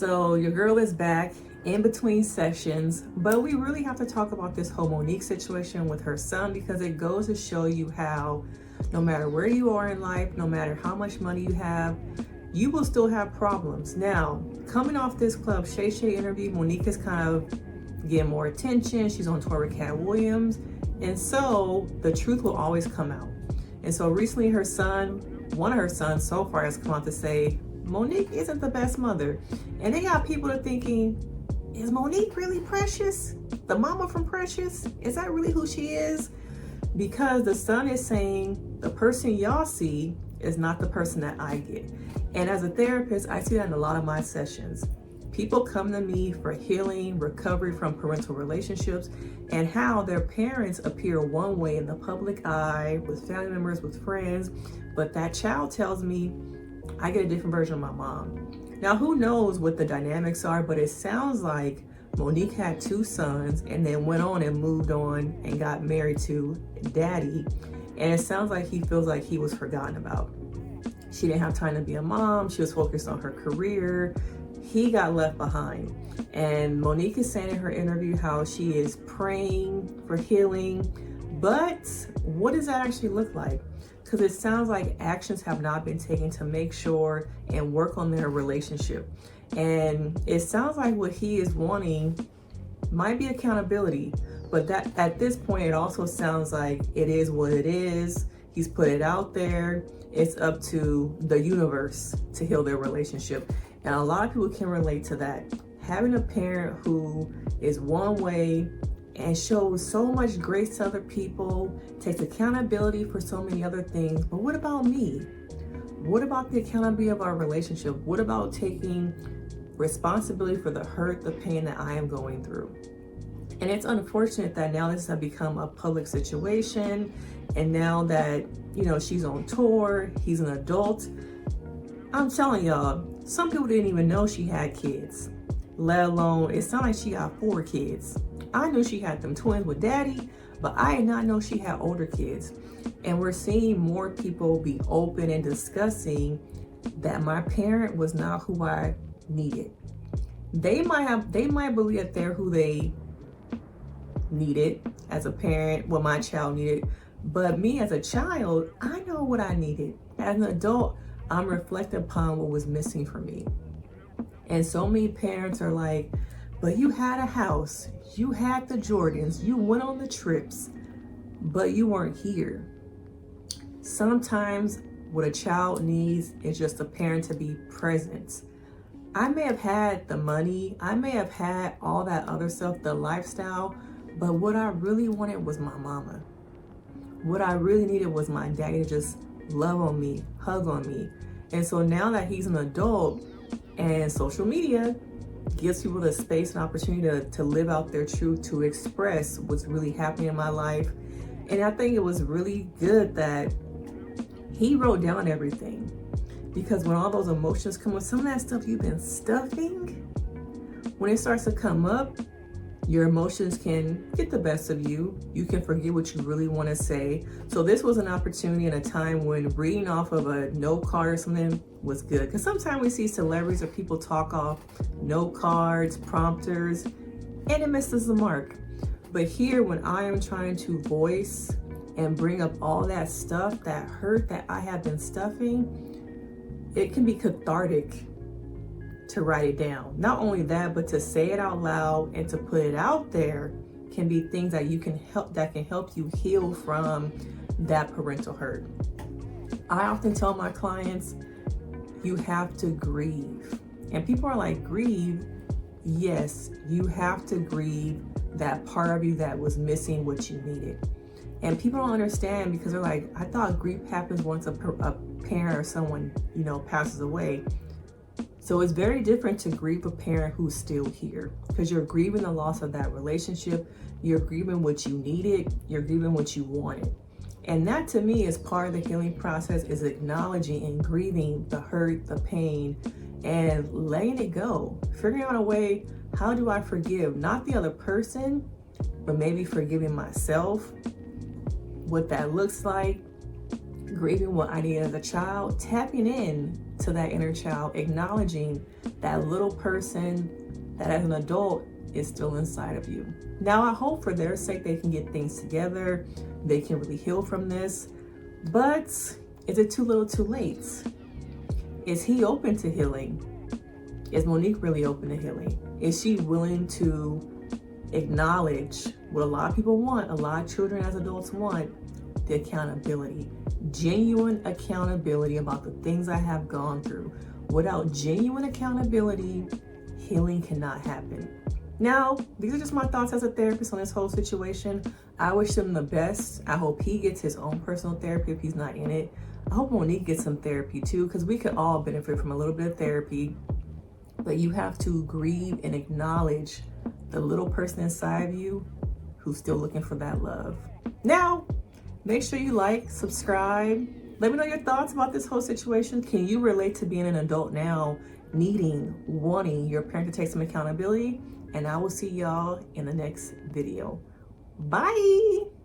So your girl is back in between sessions, but we really have to talk about this whole Monique situation with her son, because it goes to show you how no matter where you are in life, no matter how much money you have, you will still have problems. Now, coming off this Club Shay Shay interview, Monique is kind of getting more attention. She's on tour with Cat Williams. And so the truth will always come out. And so recently her son, one of her sons so far, has come out to say, Monique isn't the best mother. And they got people thinking, is Monique really Precious? The mama from Precious? Is that really who she is? Because the son is saying, the person y'all see is not the person that I get. And as a therapist, I see that in a lot of my sessions. People come to me for healing, recovery from parental relationships, and how their parents appear one way in the public eye, with family members, with friends, but that child tells me, I get a different version of my mom. Now, who knows what the dynamics are, but it sounds like Monique had 2 sons and then went on and moved on and got married to daddy. And it sounds like he feels like he was forgotten about. She didn't have time to be a mom. She was focused on her career. He got left behind. And Monique is saying in her interview how she is praying for healing. But what does that actually look like? Because it sounds like actions have not been taken to make sure and work on their relationship. And it sounds like what he is wanting might be accountability. But that at this point, it also sounds like it is what it is. He's put it out there. It's up to the universe to heal their relationship. And a lot of people can relate to that. Having a parent who is one way and shows so much grace to other people, takes accountability for so many other things. But what about me? What about the accountability of our relationship? What about taking responsibility for the hurt, the pain that I am going through? And it's unfortunate that now this has become a public situation. And now that, you know, she's on tour, he's an adult. I'm telling y'all, some people didn't even know she had kids, let alone, it sounded like she got 4 kids. I knew she had them twins with daddy, but I did not know she had older kids. And we're seeing more people be open and discussing that my parent was not who I needed. They might believe that they're who they needed as a parent, what my child needed. But me as a child, I know what I needed. As an adult, I'm reflecting upon what was missing for me. And so many parents are like, but you had a house, you had the Jordans, you went on the trips, but you weren't here. Sometimes what a child needs is just a parent to be present. I may have had the money, I may have had all that other stuff, the lifestyle, but what I really wanted was my mama. What I really needed was my daddy to just love on me, hug on me. And so now that he's an adult and social media gives people the space and opportunity to live out their truth, to express what's really happening in my life. And I think it was really good that he wrote down everything, because when all those emotions come up, some of that stuff you've been stuffing, when it starts to come up, your emotions can get the best of you. You can forget what you really want to say. So this was an opportunity and a time when reading off of a note card or something was good. Because sometimes we see celebrities or people talk off note cards, prompters, and it misses the mark. But here, when I am trying to voice and bring up all that stuff, that hurt that I have been stuffing, it can be cathartic to write it down. Not only that, but to say it out loud and to put it out there can be things that can help you heal from that parental hurt. I often tell my clients, you have to grieve. And people are like, grieve? Yes, you have to grieve that part of you that was missing what you needed. And people don't understand, because they're like, I thought grief happens once a parent or someone, you know, passes away. So it's very different to grieve a parent who's still here, because you're grieving the loss of that relationship. You're grieving what you needed. You're grieving what you wanted. And that to me is part of the healing process, is acknowledging and grieving the hurt, the pain, and letting it go. Figuring out a way, how do I forgive? Not the other person, but maybe forgiving myself, what that looks like. grieving what I needed as a child, tapping in to that inner child, acknowledging that little person that as an adult is still inside of you. Now, I hope for their sake they can get things together, they can really heal from this, but is it too little too late? Is he open to healing? Is Monique really open to healing? Is she willing to acknowledge what a lot of people want, a lot of children as adults want, the accountability, genuine accountability about the things I have gone through. Without genuine accountability, healing cannot happen. Now, these are just my thoughts as a therapist on this whole situation. I wish him the best. I hope he gets his own personal therapy if he's not in it. I hope Monique gets some therapy too, because we could all benefit from a little bit of therapy. But you have to grieve and acknowledge the little person inside of you who's still looking for that love. Now, make sure you like, subscribe. Let me know your thoughts about this whole situation. Can you relate to being an adult now, wanting your parent to take some accountability? And I will see y'all in the next video. Bye.